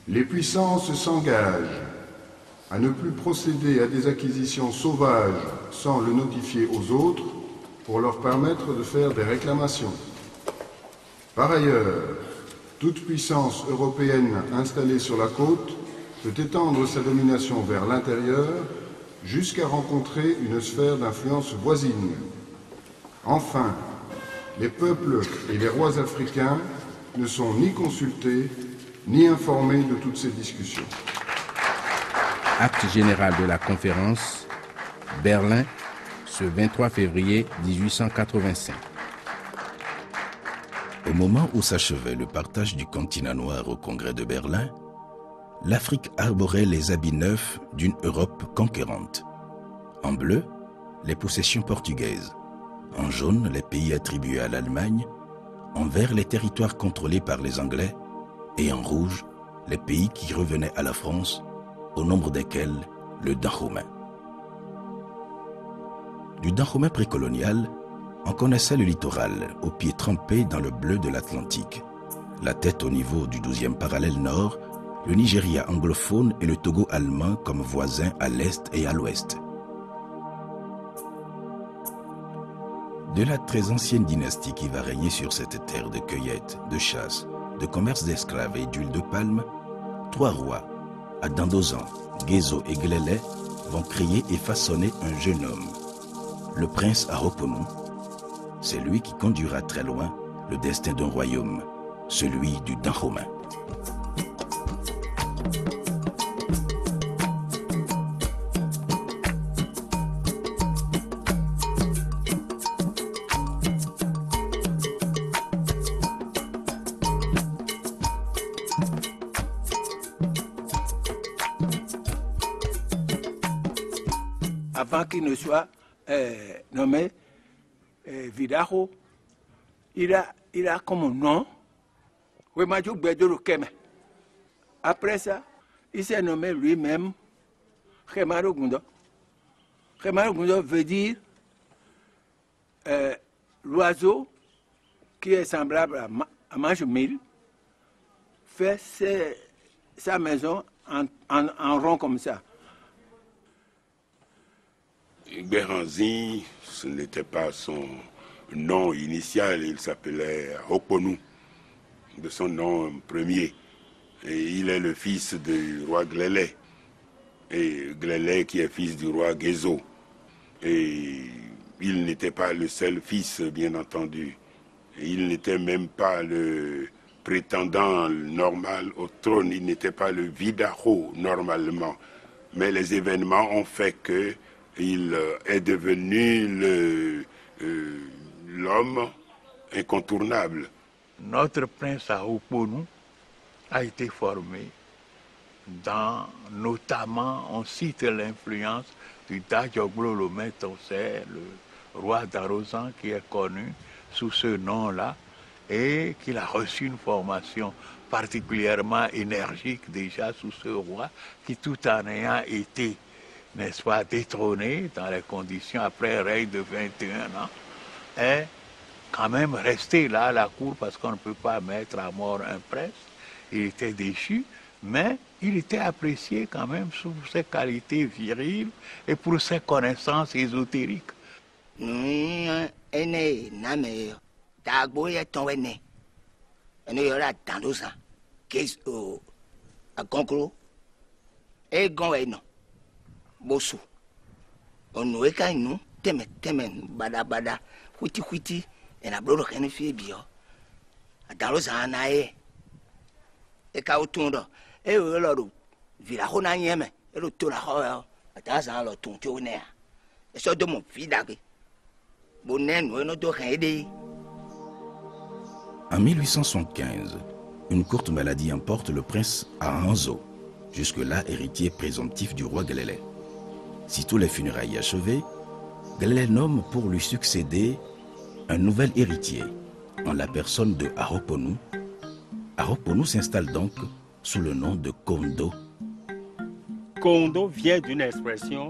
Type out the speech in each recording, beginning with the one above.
Les puissances s'engagent à ne plus procéder à des acquisitions sauvages sans le notifier aux autres pour leur permettre de faire des réclamations. Par ailleurs, toute puissance européenne installée sur la côte peut étendre sa domination vers l'intérieur jusqu'à rencontrer une sphère d'influence voisine. Enfin, les peuples et les rois africains ne sont ni consultés ni informés de toutes ces discussions. Acte général de la conférence, Berlin, ce 23 février 1885. Au moment où s'achevait le partage du continent noir au Congrès de Berlin, l'Afrique arborait les habits neufs d'une Europe conquérante. En bleu, les possessions portugaises. En jaune, les pays attribués à l'Allemagne. En vert, les territoires contrôlés par les Anglais. Et en rouge, les pays qui revenaient à la France, au nombre desquels le Dahomey. Du Dahomey précolonial, on connaissait le littoral, aux pieds trempés dans le bleu de l'Atlantique. La tête au niveau du 12e parallèle nord, le Nigeria anglophone et le Togo allemand comme voisins à l'est et à l'ouest. De la très ancienne dynastie qui va régner sur cette terre de cueillette, de chasse, de commerce d'esclaves et d'huile de palme, 3 rois, Adandozan, Gézo et Glélé, vont créer et façonner un jeune homme, le prince Aroponou. C'est lui qui conduira très loin le destin d'un royaume, celui du Dahomey. Avant qu'il ne soit nommé Vidaho, il a comme nom Wemajo Bedoro Keme. Après ça, il s'est nommé lui-même Khemaro Gundo. Khemaro Gundo veut dire l'oiseau qui est semblable à Manjumil fait sa maison en rond comme ça. Beranzi, ce n'était pas son nom initial, il s'appelait Aroponou, de son nom premier. Et il est le fils du roi Glélé, et Glélé qui est fils du roi Gézo. Et il n'était pas le seul fils, bien entendu. Et il n'était même pas le prétendant normal au trône, il n'était pas le Vidaho normalement. Mais les événements ont fait que il est devenu l'homme incontournable. Notre prince Aroponou a été formé notamment, on cite l'influence du Dajoglo Lomé Tossé, le roi d'Arozan qui est connu sous ce nom-là et qu'il a reçu une formation particulièrement énergique déjà sous ce roi qui tout en ayant été, n'est-ce pas, détrôné dans les conditions après un règne de 21 ans, est quand même resté là à la cour parce qu'on ne peut pas mettre à mort un prince. Il était déchu, mais il était apprécié quand même pour ses qualités viriles et pour ses connaissances ésotériques. Bosu onueka inu temen bada kwiti na bloro kan fi bio adalo sana e ka utundo e o lo vira hona nyeme e lo to la ho ataza lo tun ti o ne e so do mo fi dagbe bonenu no do kan ede. En 1875, une courte maladie emporte le prince à Anzo, jusque-là héritier présomptif du roi Glélé. Sitôt les funérailles achevées, Glélé nomme pour lui succéder un nouvel héritier, en la personne de Aroponou. Aroponou s'installe donc sous le nom de Kondo. Kondo vient d'une expression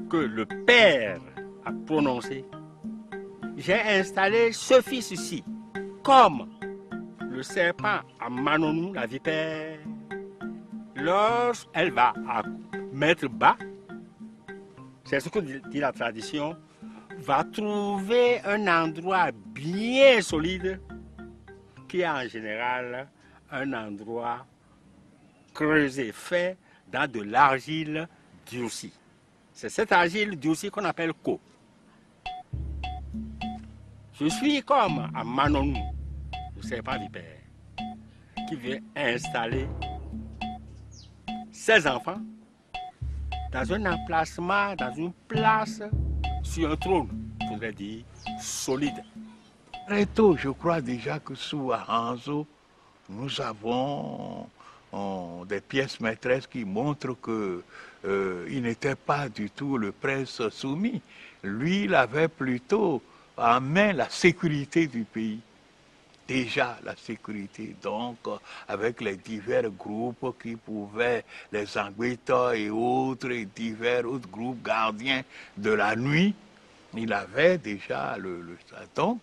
que le père a prononcée. J'ai installé ce fils ici, comme le serpent à Manonou, la vipère, lorsqu'elle va mettre bas, c'est ce que dit la tradition, va trouver un endroit bien solide qui est en général un endroit creusé, fait dans de l'argile durcie. C'est cette argile durcie qu'on appelle co. Je suis comme à Manonou, le serpent vipère, qui veut installer ses enfants dans un emplacement, dans une place, sur un trône, je voudrais dire, solide. Très tôt, je crois déjà que sous Aranzo, nous avons des pièces maîtresses qui montrent qu'il n'était pas du tout le prince soumis. Lui, il avait plutôt en main la sécurité du pays. Déjà la sécurité, donc, avec les divers groupes qui pouvaient, les Anguita et autres, et divers autres groupes gardiens de la nuit, il avait déjà donc,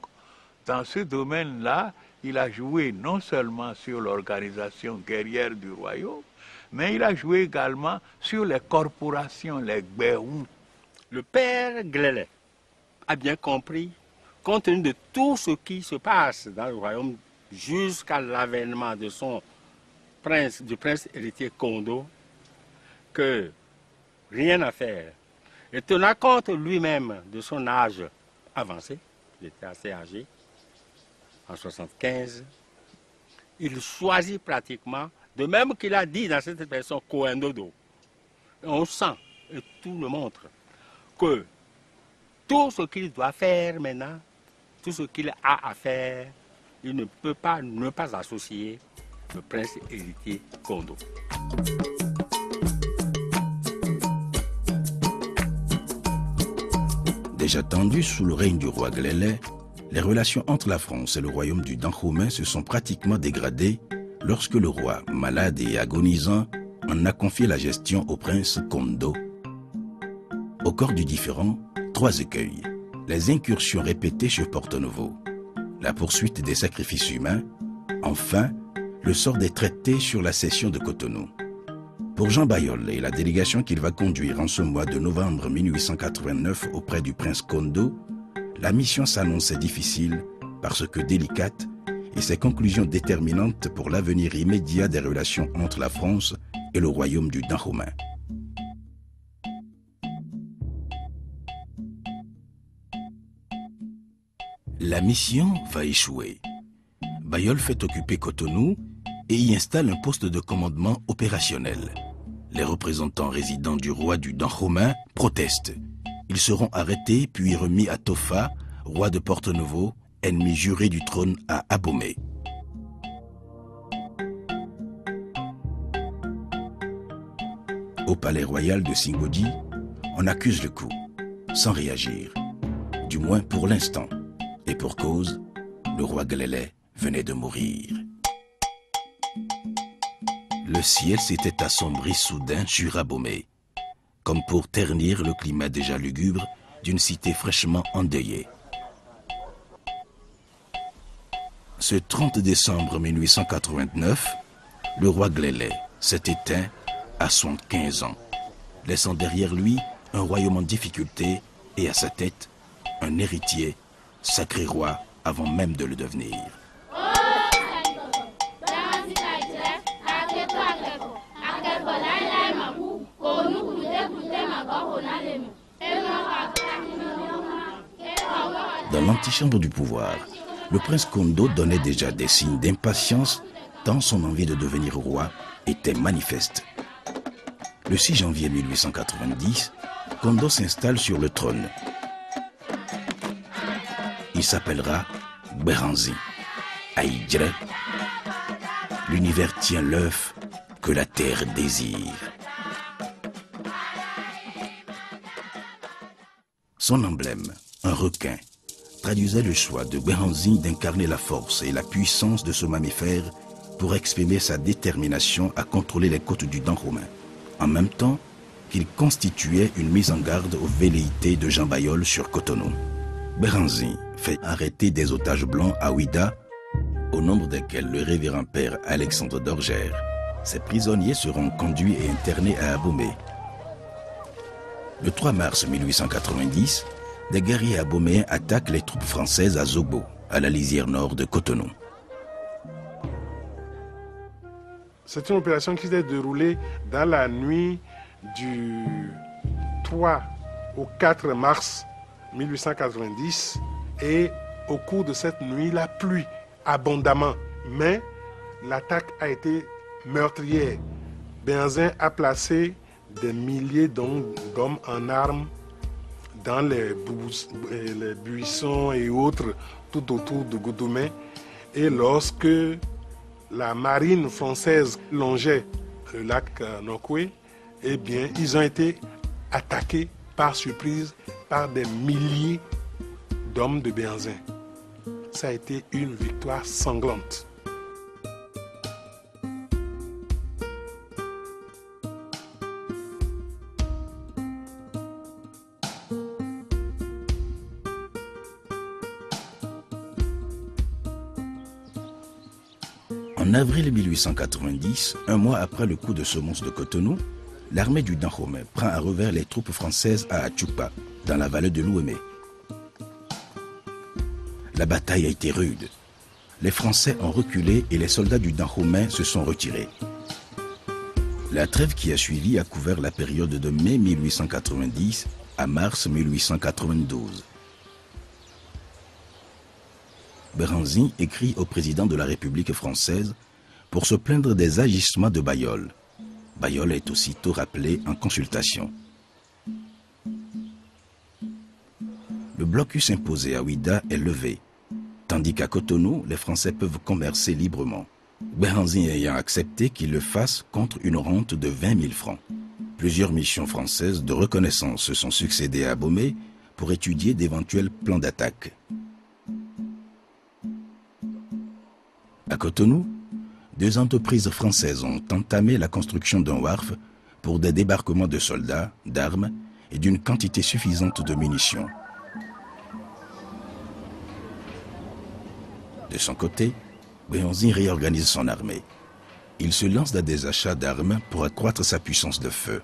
dans ce domaine-là, il a joué non seulement sur l'organisation guerrière du royaume, mais il a joué également sur les corporations, les Gbéhou. Le père Glélé a bien compris, compte tenu de tout ce qui se passe dans le royaume jusqu'à l'avènement de du prince héritier Kondo, que rien à faire. Et tenant compte lui-même de son âge avancé, il était assez âgé, en 75, il choisit pratiquement, de même qu'il a dit dans cette expression Koendodo, on sent, et tout le montre, que tout ce qu'il doit faire maintenant, tout ce qu'il a à faire, il ne peut pas ne pas associer le prince héritier Kondo. Déjà tendues sous le règne du roi Glélé, les relations entre la France et le royaume du Dahomey se sont pratiquement dégradées lorsque le roi, malade et agonisant, en a confié la gestion au prince Kondo. Au cœur du différend, 3 écueils. Les incursions répétées chez Porto-Novo, la poursuite des sacrifices humains, enfin, le sort des traités sur la cession de Cotonou. Pour Jean Bayol et la délégation qu'il va conduire en ce mois de novembre 1889 auprès du prince Kondo, la mission s'annonçait difficile parce que délicate et ses conclusions déterminantes pour l'avenir immédiat des relations entre la France et le royaume du Dahomey. La mission va échouer. Bayol fait occuper Cotonou et y installe un poste de commandement opérationnel. Les représentants résidents du roi du Dahomey protestent. Ils seront arrêtés puis remis à Tofa, roi de Porto-Novo, ennemi juré du trône à Abomey. Au palais royal de Singodi, on accuse le coup, sans réagir. Du moins pour l'instant. Et pour cause, le roi Glélé venait de mourir. Le ciel s'était assombri soudain sur Abomey, comme pour ternir le climat déjà lugubre d'une cité fraîchement endeuillée. Ce 30 décembre 1889, le roi Glélé s'est éteint à 75 ans, laissant derrière lui un royaume en difficulté et à sa tête un héritier, sacré roi avant même de le devenir. Dans l'antichambre du pouvoir, le prince Kondo donnait déjà des signes d'impatience tant son envie de devenir roi était manifeste. Le 6 janvier 1890, Kondo s'installe sur le trône. Il s'appellera Beranzi, Aïdjre. L'univers tient l'œuf que la terre désire. Son emblème, un requin, traduisait le choix de Beranzi d'incarner la force et la puissance de ce mammifère pour exprimer sa détermination à contrôler les côtes du Dahomey, en même temps qu'il constituait une mise en garde aux velléités de Jean Bayol sur Cotonou. Beranzi fait arrêter des otages blancs à Ouida, au nombre desquels le révérend père Alexandre d'Orgère, Ces prisonniers seront conduits et internés à Abomey. Le 3 mars 1890, des guerriers aboméens attaquent les troupes françaises à Zobo, à la lisière nord de Cotonou. C'est une opération qui s'est déroulée dans la nuit du 3 au 4 mars 1890 et au cours de cette nuit, la pluie abondamment, mais l'attaque a été meurtrière. Béhanzin a placé des milliers d'hommes en armes dans les buissons et autres tout autour de Goudoumé. Et lorsque la marine française longeait le lac Nokoué, eh bien, ils ont été attaqués par surprise par des milliers d'hommes de Béhanzin. Ça a été une victoire sanglante. En avril 1890, un mois après le coup de semonce de Cotonou, l'armée du Dahomey prend à revers les troupes françaises à Achupa, dans la vallée de l'Ouémé. La bataille a été rude. Les Français ont reculé et les soldats du Dahomey se sont retirés. La trêve qui a suivi a couvert la période de mai 1890 à mars 1892. Béhanzin écrit au président de la République française pour se plaindre des agissements de Bailleul. Bailleul est aussitôt rappelé en consultation. Le blocus imposé à Ouida est levé, tandis qu'à Cotonou, les Français peuvent commercer librement. Béhanzin ayant accepté qu'il le fasse contre une rente de 20 000 francs. Plusieurs missions françaises de reconnaissance se sont succédées à Abomey pour étudier d'éventuels plans d'attaque. À Cotonou, 2 entreprises françaises ont entamé la construction d'un wharf pour des débarquements de soldats, d'armes et d'une quantité suffisante de munitions. De son côté, Béhanzin réorganise son armée. Il se lance dans des achats d'armes pour accroître sa puissance de feu.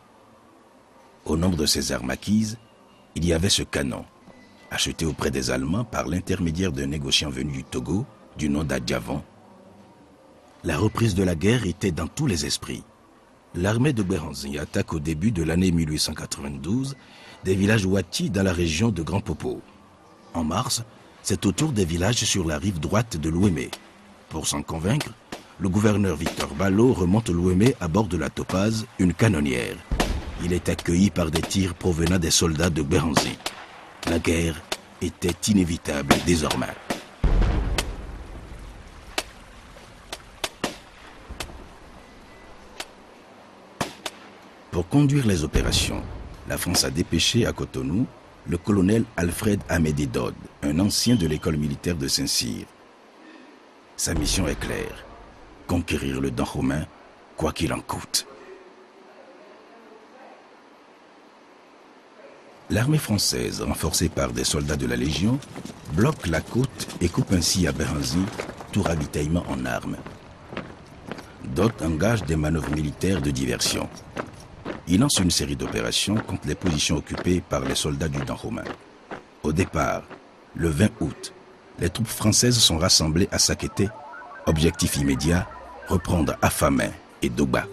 Au nombre de ces armes acquises, il y avait ce canon, acheté auprès des Allemands par l'intermédiaire d'un négociant venu du Togo, du nom d'Adjavan. La reprise de la guerre était dans tous les esprits. L'armée de Béhanzin attaque au début de l'année 1892 des villages Ouati dans la région de Grand Popo. En mars, c'est au tour des villages sur la rive droite de l'Ouémé. Pour s'en convaincre, le gouverneur Victor Ballot remonte l'Ouémé à bord de la Topaze, une canonnière. Il est accueilli par des tirs provenant des soldats de Béhanzin. La guerre était inévitable désormais. Pour conduire les opérations, la France a dépêché à Cotonou le colonel Alfred Amédée Dodd, un ancien de l'école militaire de Saint-Cyr. Sa mission est claire, conquérir le Dahomey, quoi qu'il en coûte. L'armée française, renforcée par des soldats de la Légion, bloque la côte et coupe ainsi à Béhanzin tout ravitaillement en armes. Dodd engage des manœuvres militaires de diversion. Il lance une série d'opérations contre les positions occupées par les soldats du Dahomey. Au départ, le 20 août, les troupes françaises sont rassemblées à Sakété. Objectif immédiat, reprendre Afamé et Dogba.